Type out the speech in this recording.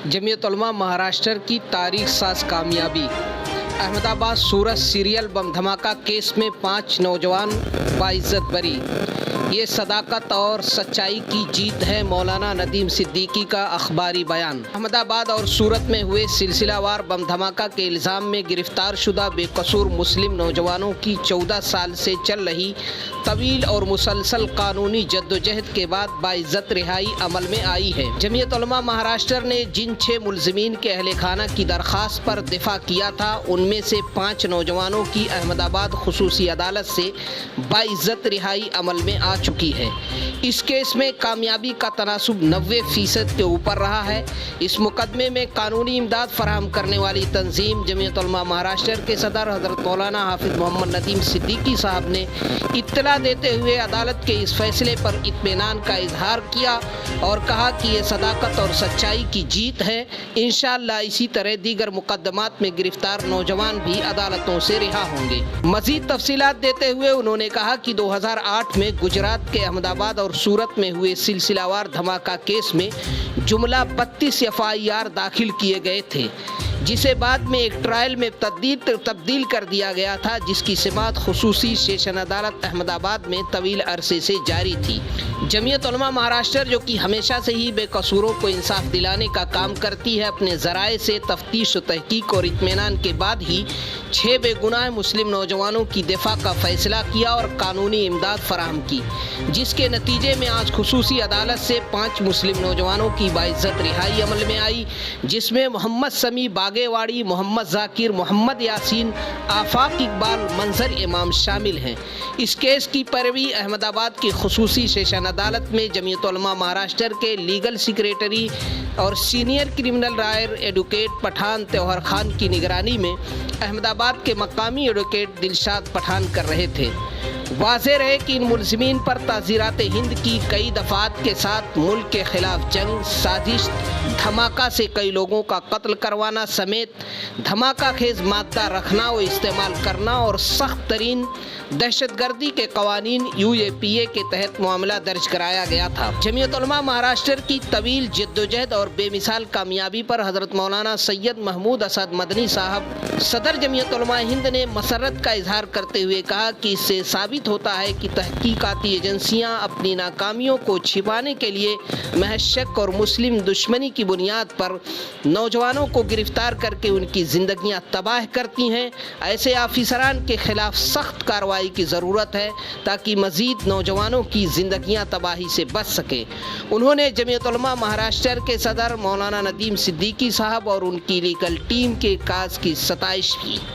जमीयत उलमा महाराष्ट्र की तारीख साज कामयाबी। अहमदाबाद सूरत सीरियल बम धमाका केस में 5 नौजवान बाइज्जत बरी। ये सदाकत और सच्चाई की जीत है, मौलाना नदीम सिद्दीकी का अखबारी बयान। अहमदाबाद और सूरत में हुए सिलसिलावार बम धमाका के इल्ज़ाम में गिरफ्तार शुदा बेकसूर मुस्लिम नौजवानों की 14 साल से चल रही तवील और मुसलसल कानूनी जद्दोजहद के बाद बाइज्जत रिहाई अमल में आई है। जमीयत उलमा महाराष्ट्र ने जिन 6 मुल्ज़िमीन के अहले खाना की दरख्वास्त पर दिफा किया था, उनमें से 5 नौजवानों की अहमदाबाद खुसूसी अदालत से बाइज्जत रिहाई अमल में आ चुकी है। इस केस में कामयाबी का तनासुब 90% के ऊपर रहा है। इस मुकदमे में कानूनी इमदाद फराहम करने वाली तंजीम जमीयत उलमा महाराष्ट्र के सदर हज़रत मौलाना हाफिज़ मोहम्मद नदीम सिद्दीकी साहब ने इत्तला देते हुए अदालत के इस फैसले पर इत्मीनान का इजहार किया और कहा कि ये सदाकत और सच्चाई की जीत है। इंशाअल्लाह इसी तरह दीगर मुकदमात में गिरफ्तार नौजवान भी अदालतों से रिहा होंगे। मज़ीद तफसीलात देते हुए उन्होंने कहा कि 2008 में गुजरात के अहमदाबाद और सूरत में हुए सिलसिलावार धमाका केस में जुमला 32 FIR दाखिल किए गए थे, जिसे बाद में एक ट्रायल में तब्दील कर दिया गया था, जिसकी समाअत खुसूसी सेशन अदालत अहमदाबाद में तवील अरसे से जारी थी। जमीयत उलमा महाराष्ट्र, जो कि हमेशा से ही बेकसूरों को इंसाफ दिलाने का काम करती है, अपने ज़राए से तफ्तीश व तहकीक और इत्मीनान के बाद ही 6 बेगुनाह मुस्लिम नौजवानों की दिफा का फैसला किया और कानूनी इमदाद फराहम की, जिसके नतीजे में आज खुसूसी अदालत से 5 मुस्लिम नौजवानों की बाइज्जत रिहाई अमल में आई, जिसमें मोहम्मद समी बागेवाड़ी, मोहम्मद जाकिर, मोहम्मद यासीन, आफाक इकबाल, मंजर इमाम शामिल हैं। इस केस की पैरवी अहमदाबाद की खुसूसी सेशन अदालत में जमीयत उलमा महाराष्ट्र के लीगल सेक्रेटरी और senior criminal lawyer advocate Pathan त्योहार खान की निगरानी में अहमदाबाद के मकामी एडवोकेट दिलशाद पठान कर रहे थे। वाज़ेह रहे कि इन मुल्ज़िमीन पर ताज़ीरात हिंद की कई दफ़ात के साथ मुल्क के ख़िलाफ़ जंग, साजिश, धमाका से कई लोगों का कत्ल करवाना समेत धमाका खेज मादा रखना व इस्तेमाल करना और सख्त तरीन दहशतगर्दी के कवानीन UAPA के तहत मामला दर्ज कराया गया था। जमीयत उलमा महाराष्ट्र की तवील जद्दोजहद और बेमिसाल कामयाबी पर हज़रत मौलाना सैयद महमूद असद मदनी साहब सदर जमीयत उलमा हिंद ने मसरत का इजहार करते हुए कहा कि इससे साबित होता है कि तहकीकाती एजेंसियां अपनी नाकामियों को छिपाने के लिए महज शक और मुस्लिम दुश्मनी की बुनियाद पर नौजवानों को गिरफ्तार करके उनकी ज़िंदगियां तबाह करती हैं। ऐसे ऑफिसरान के खिलाफ सख्त कार्रवाई की ज़रूरत है ताकि मज़ीद नौजवानों की ज़िंदगियां तबाही से बच सके। उन्होंने जमीयत उलमा महाराष्ट्र के सदर मौलाना नदीम सिद्दीकी साहब और उनकी लीगल टीम के काज की सताइश की।